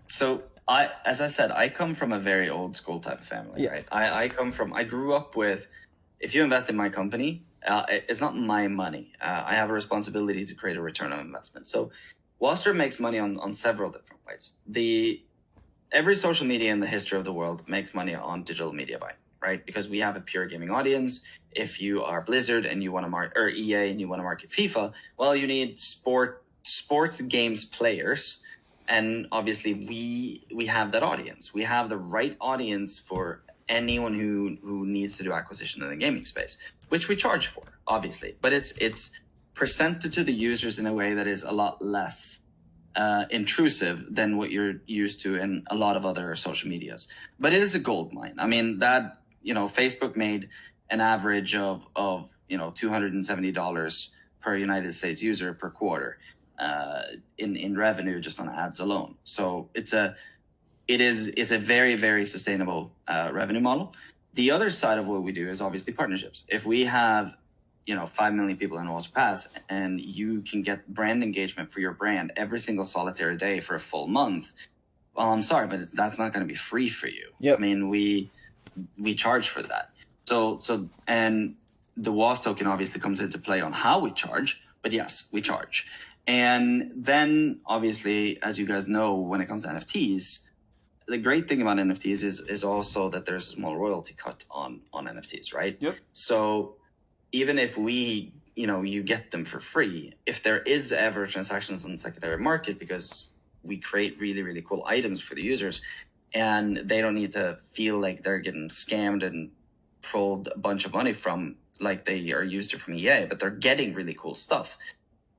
So as I said, I come from a very old school type of family, right? I grew up with, if you invest in my company, it's not my money. I have a responsibility to create a return on investment. So Wasder makes money on several different ways. Every social media in the history of the world makes money on digital media buying, right? Because we have a pure gaming audience. If you are Blizzard and you want to market, or EA and you want to market FIFA, well, you need sports games players. And obviously we have that audience. We have the right audience for anyone who needs to do acquisition in the gaming space, which we charge for, obviously. But it's presented to the users in a way that is a lot less intrusive than what you're used to in a lot of other social medias. But it is a gold mine. I mean, that, Facebook made an average of $270 per United States user per quarter in revenue just on ads alone. So it's a very, very sustainable revenue model. The other side of what we do is obviously partnerships. If we have 5 million people in Wasder Pass, and you can get brand engagement for your brand every single solitary day for a full month, well, I'm sorry, but that's not going to be free for you. Yep. I mean, we charge for that. So and the WAS token obviously comes into play on how we charge, but yes, we charge. And then obviously, as you guys know, when it comes to NFTs, the great thing about NFTs is also that there's a small royalty cut on NFTs, right? Yep. So even if we, you get them for free, if there is ever transactions on the secondary market, because we create really, really cool items for the users, and they don't need to feel like they're getting scammed and pulled a bunch of money from, like they are used to from EA, but they're getting really cool stuff.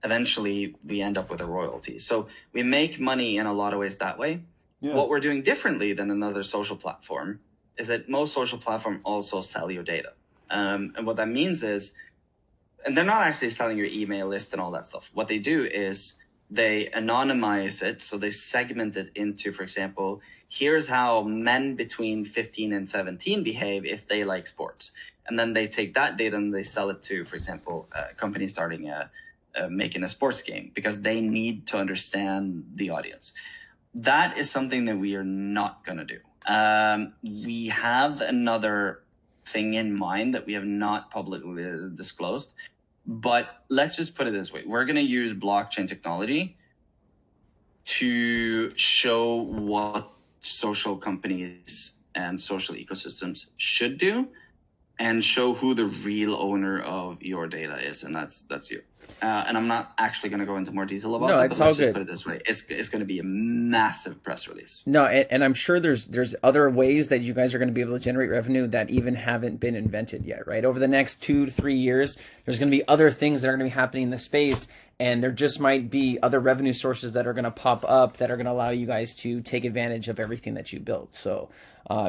Eventually, we end up with a royalty. So we make money in a lot of ways that way. Yeah. What we're doing differently than another social platform is that most social platforms also sell your data. And what that means is, and they're not actually selling your email list and all that stuff. What they do is they anonymize it. So they segment it into, for example, here's how men between 15 and 17 behave if they like sports. And then they take that data and they sell it to, for example, a company starting making a sports game, because they need to understand the audience. That is something that we are not going to do. We have another thing in mind that we have not publicly disclosed, but let's just put it this way. We're going to use blockchain technology to show what social companies and social ecosystems should do, and show who the real owner of your data is, and that's you. And I'm not actually going to go into more detail about that, but let's just put it this way. It's going to be a massive press release. No, and I'm sure there's other ways that you guys are going to be able to generate revenue that even haven't been invented yet, right? Over the next 2 to 3 years, there's going to be other things that are going to be happening in the space, and there just might be other revenue sources that are going to pop up that are going to allow you guys to take advantage of everything that you built. So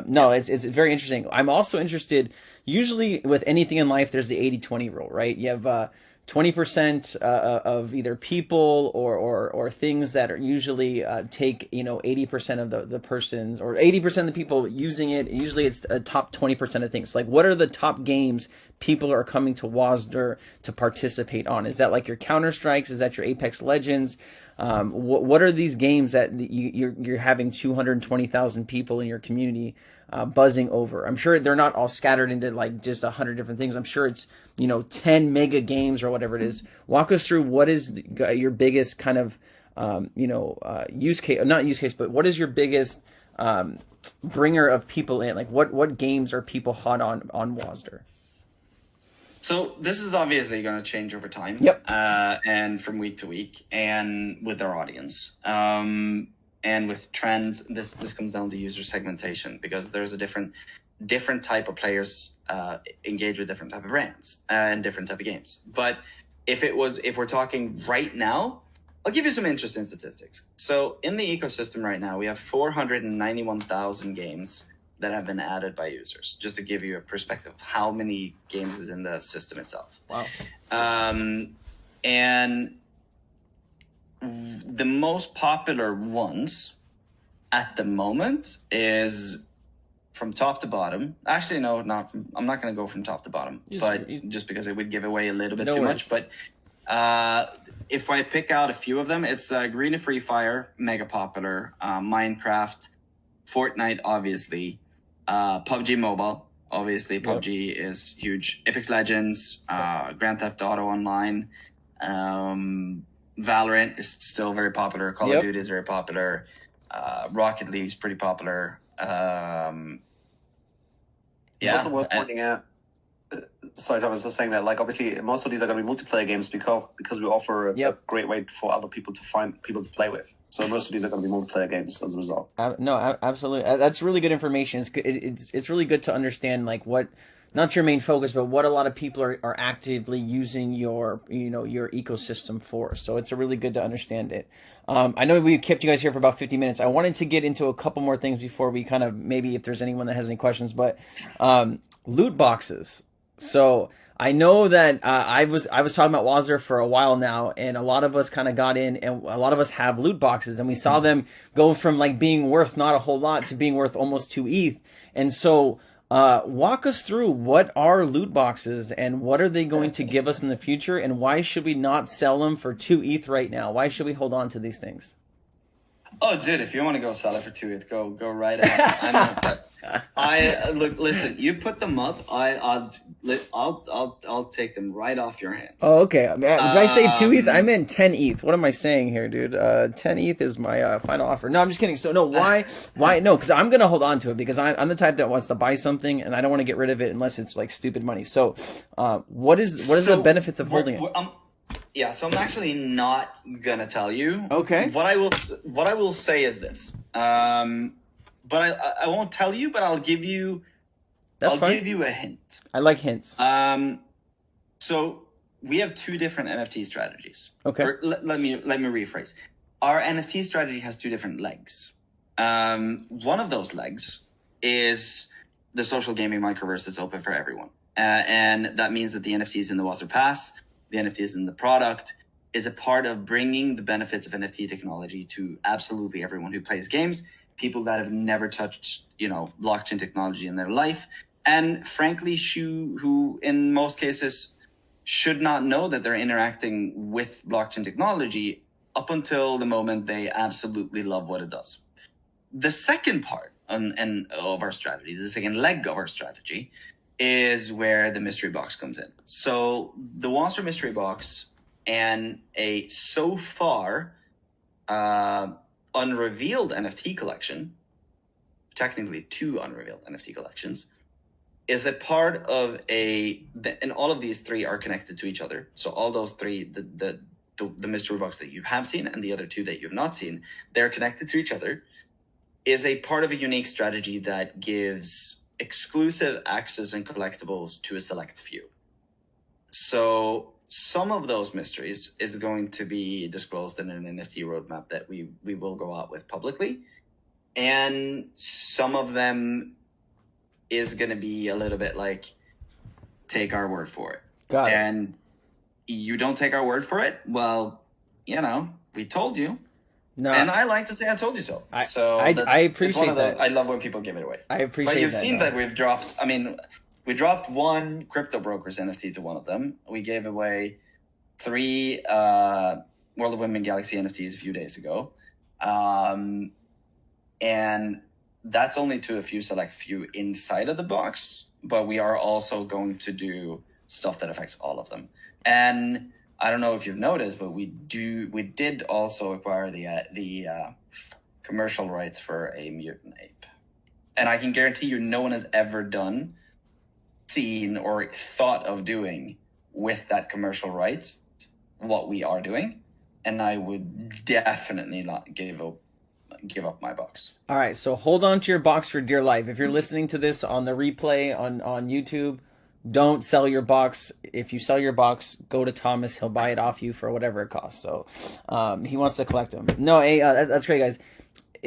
no, it's very interesting. I'm also interested, usually with anything in life, there's the 80-20 rule, right? You have 20% of either people or things that are usually take 80% of the persons, or 80% of the people using it. Usually it's a top 20% of things. Like, what are the top games people are coming to Wasder to participate on? Is that like your Counter Strikes? Is that your Apex Legends? What are these games that you're having 220,000 people in your community buzzing over? I'm sure they're not all scattered into like just 100 different things. I'm sure it's 10 mega games or whatever it is. Walk us through what is your biggest kind of use case, not use case, but what is your biggest bringer of people in? Like what games are people hot on Wasder? So this is obviously going to change over time. Yep. And from week to week, and with our audience. And with trends, this comes down to user segmentation, because there's a different type of players engage with different type of brands and different type of games. But if we're talking right now, I'll give you some interesting statistics. So in the ecosystem right now, we have 491,000 games that have been added by users, just to give you a perspective of how many games is in the system itself. Wow. And the most popular ones at the moment is from top to bottom. Actually, no, I'm not going to go from top to bottom, just because it would give away a little bit too much. But if I pick out a few of them, it's Green and Free Fire, mega popular, Minecraft, Fortnite, obviously, PUBG Mobile, obviously, PUBG is huge, Apex Legends, Grand Theft Auto Online, Valorant is still very popular, Call of Duty is very popular, Rocket League is pretty popular. It's also worth pointing out, sorry, I was just saying that, like, obviously most of these are going to be multiplayer games because we offer a great way for other people to find people to play with. So most of these are going to be multiplayer games as a result. No, absolutely. That's really good information. It's really good to understand, like, what, not your main focus, but what a lot of people are actively using your ecosystem for. So it's really good to understand it. I know we kept you guys here for about 50 minutes. I wanted to get into a couple more things before we kind of, maybe if there's anyone that has any questions, but loot boxes. So I know that I was talking about Wasder for a while now, and a lot of us kind of got in, and a lot of us have loot boxes, and we saw them go from like being worth not a whole lot to being worth almost 2 ETH. And so walk us through, what are loot boxes and what are they going to give us in the future, and why should we not sell them for 2 ETH right now? Why should we hold on to these things? Oh, dude, if you want to go sell it for 2 ETH, go right ahead. I'm not that. Listen. You put them up. I'll take them right off your hands. Oh, okay. Did I say 2 ETH? I meant 10 ETH. What am I saying here, dude? 10 ETH is my final offer. No, I'm just kidding. So no, why? No, because I'm gonna hold on to it because I'm the type that wants to buy something and I don't want to get rid of it unless it's like stupid money. So, what is the benefits of holding it? Yeah, so I'm actually not gonna tell you. Okay. What I will say is this. But I won't tell you, but I'll give you. That's fine. Give you a hint. I like hints. So we have two different NFT strategies. Okay. Let me rephrase. Our NFT strategy has two different legs. One of those legs is the social gaming microverse that's open for everyone, and that means that the NFTs in the Wasder Pass, the NFTs in the product, is a part of bringing the benefits of NFT technology to absolutely everyone who plays games, people that have never touched, blockchain technology in their life, and frankly, who in most cases should not know that they're interacting with blockchain technology up until the moment they absolutely love what it does. The second part of our strategy, the second leg of our strategy, is where the mystery box comes in. So the Wasder mystery box and a so far unrevealed NFT collection, technically two unrevealed NFT collections, is a part of and all of these three are connected to each other. So all those three, the mystery box that you have seen and the other two that you have not seen, they're connected to each other, is a part of a unique strategy that gives exclusive access and collectibles to a select few. So some of those mysteries is going to be disclosed in an NFT roadmap that we will go out with publicly. And some of them is going to be a little bit like, take our word for it. Got it. And you don't take our word for it, well, we told you. No, and I like to say I told you so. I it's appreciate one of those, that. I love when people give it away. I appreciate that. But you've seen that we've dropped. We dropped one crypto broker's NFT to one of them. We gave away 3 World of Women Galaxy NFTs a few days ago, and that's only to a select few inside of the box. But we are also going to do stuff that affects all of them. And I don't know if you've noticed, but we did also acquire the commercial rights for a mutant ape, and I can guarantee you, no one has ever seen, or thought of doing with that commercial rights what we are doing, and I would definitely not give up my box. All right, so hold on to your box for dear life. If you're listening to this on the replay on YouTube, don't sell your box. If you sell your box, go to Thomas. He'll buy it off you for whatever it costs. So he wants to collect them. No, hey, that's great, guys.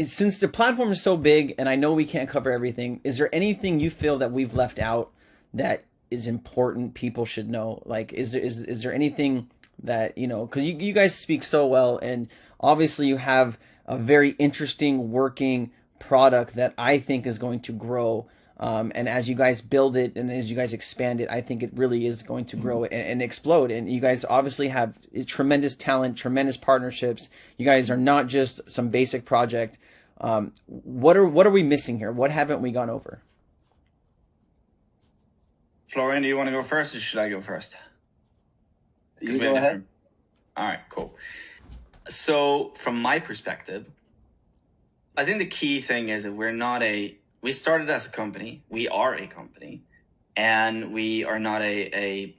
Since the platform is so big, and I know we can't cover everything, is there anything you feel that we've left out that is important, people should know? Like, is there anything that, because you guys speak so well, and obviously you have a very interesting working product that I think is going to grow. And as you guys build it and as you guys expand it, I think it really is going to grow and explode. And you guys obviously have tremendous talent, tremendous partnerships. You guys are not just some basic project. What are we missing here? What haven't we gone over? Florian, do you want to go first, or should I go first? You go ahead. All right, cool. So from my perspective, I think the key thing is that we started as a company. We are a company, and we are not a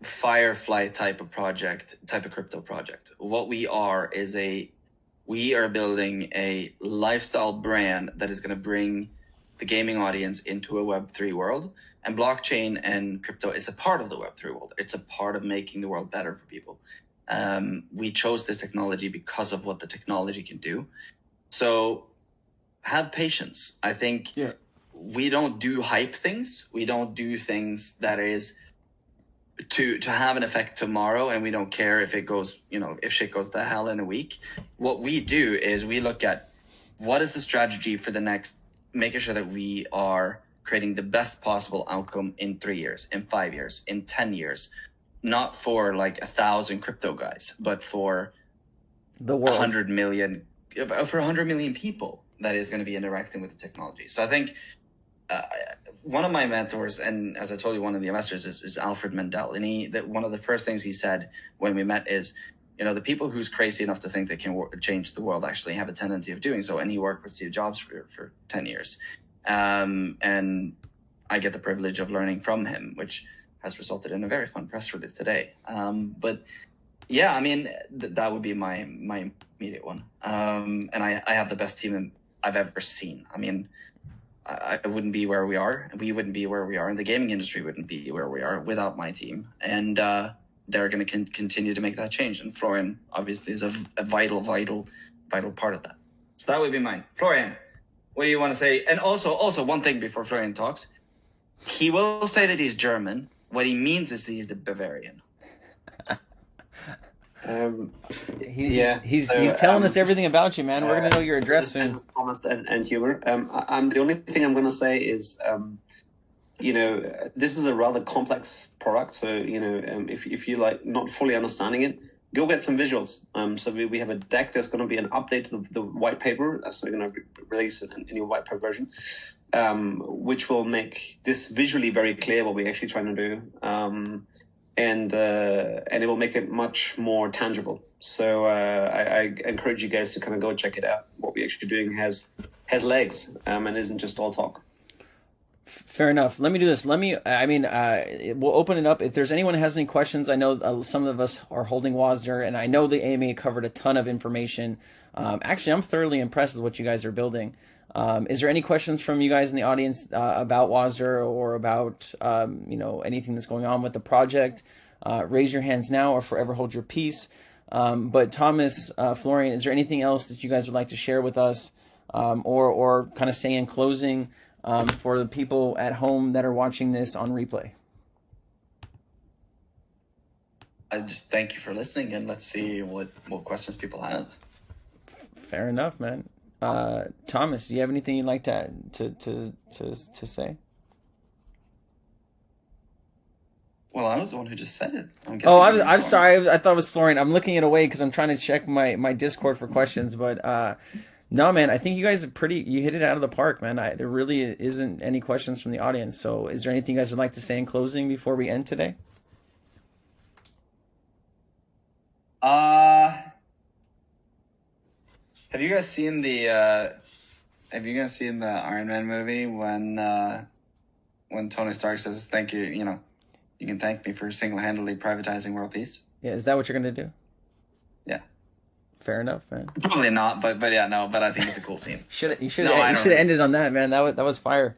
Firefly type of crypto project. What we are is we are building a lifestyle brand that is going to bring the gaming audience into a Web3 world, and blockchain and crypto is a part of the Web3 world. It's a part of making the world better for people. We chose this technology because of what the technology can do. So have patience. I think we don't do hype things. We don't do things that is to have an effect tomorrow, and we don't care if it goes, if shit goes to hell in a week. What we do is we look at what is the strategy for the next, making sure that we are creating the best possible outcome in 3 years, in 5 years, in 10 years, not for like 1,000 crypto guys, but for the world. 100 million, for 100 million people that is going to be interacting with the technology. So I think one of my mentors, and as I told you, one of the investors is Alfred Mendel. And one of the first things he said when we met is, the people who's crazy enough to think they can change the world actually have a tendency of doing so. And he worked with Steve Jobs for 10 years. And I get the privilege of learning from him, which has resulted in a very fun press release today. But yeah, I mean, that would be my immediate one. And I have the best team I've ever seen. I mean, I wouldn't be where we are. We wouldn't be where we are, and the gaming industry wouldn't be where we are without my team. And they're going to continue to make that change. And Florian obviously is a vital part of that. So that would be mine. Florian, what do you want to say? And also one thing before Florian talks, he will say that he's German. What he means is that he's the Bavarian. He's telling us everything about you, man. We're gonna know your address soon. This is honest and humor. I'm the only thing I'm gonna say is, this is a rather complex product. So if you like not fully understanding it, go get some visuals. So we have a deck. There's going to be an update to the white paper. So we're going to release it in your white paper version, which will make this visually very clear what we're actually trying to do. And it will make it much more tangible. So I encourage you guys to kind of go check it out. What we're actually doing has legs and isn't just all talk. Fair enough. Let me do this. We'll open it up. If there's anyone who has any questions, I know some of us are holding Wasder, and I know the AMA covered a ton of information. Actually, I'm thoroughly impressed with what you guys are building. Is there any questions from you guys in the audience about Wasder or about anything that's going on with the project? Raise your hands now or forever hold your peace. But Thomas, Florian, is there anything else that you guys would like to share with us, or kind of say in closing for the people at home that are watching this on replay? I just thank you for listening, and let's see what questions people have. Fair enough, man. Thomas, do you have anything you'd like to say? Well, I was the one who just said it. I'm sorry. I thought it was Florian. I'm looking it away because I'm trying to check my Discord for questions. But no, man, I think you guys you hit it out of the park, man. There really isn't any questions from the audience. So is there anything you guys would like to say in closing before we end today? Have you guys seen the Iron Man movie when Tony Stark says, "Thank you, you can thank me for single-handedly privatizing world peace"? Yeah, is that what you're gonna do? Yeah. Fair enough, man. Probably not, but yeah, no, but I think it's a cool scene. You should have ended on that, man. That was fire.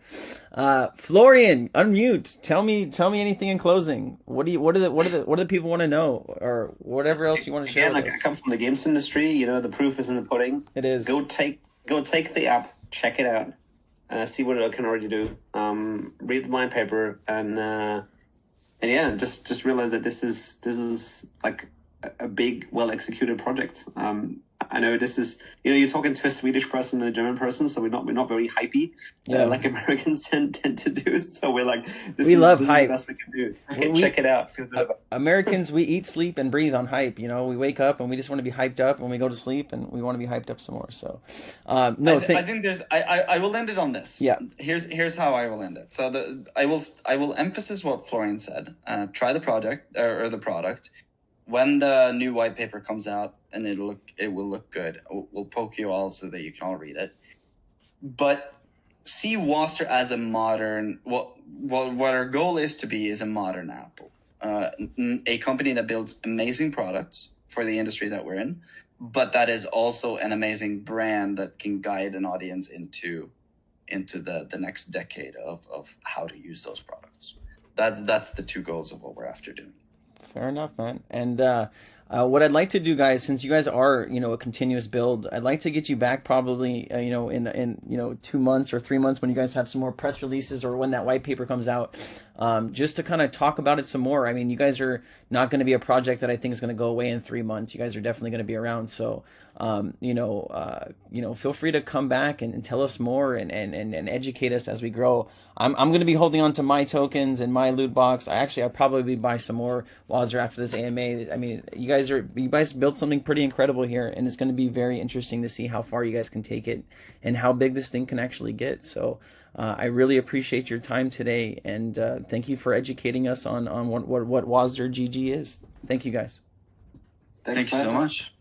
Florian, unmute. Tell me anything in closing. What do the people want to know, or whatever else you want to share? Again, I come from the games industry. The proof is in the pudding. It is. Go take the app, check it out, see what it can already do. Read the white paper, and yeah, just realize that this is like a big, well executed project. I know this is, you're talking to a Swedish person and a German person, so we're not very hypey, like Americans tend to do. So we're like, this is hype. the best we can do. Check it out. Feel good about it. Americans, we eat, sleep, and breathe on hype. We wake up and we just want to be hyped up, and we go to sleep and we want to be hyped up some more. So, I think there's. I will end it on this. Yeah. Here's how I will end it. So I will emphasize what Florian said. Try the project or the product. When the new white paper comes out, and it will look good. We'll poke you all so that you can all read it. But see Wasder as a modern, what our goal is to be is a modern Apple, a company that builds amazing products for the industry that we're in, but that is also an amazing brand that can guide an audience into the next decade of how to use those products. That's the two goals of what we're after doing. Fair enough, man. And what I'd like to do, guys, since you guys are, a continuous build, I'd like to get you back probably, in 2 months or 3 months when you guys have some more press releases or when that white paper comes out. just to kind of talk about it some more. I mean, you guys are not going to be a project that I think is going to go away in 3 months. You guys are definitely going to be around. So, feel free to come back and tell us more and educate us as we grow. I'm going to be holding on to my tokens and my loot box. I'll probably buy some more Wasder after this AMA. I mean, you guys built something pretty incredible here, and it's going to be very interesting to see how far you guys can take it and how big this thing can actually get. So I really appreciate your time today, and thank you for educating us on what Wasder GG is. Thank you guys. Thanks so much.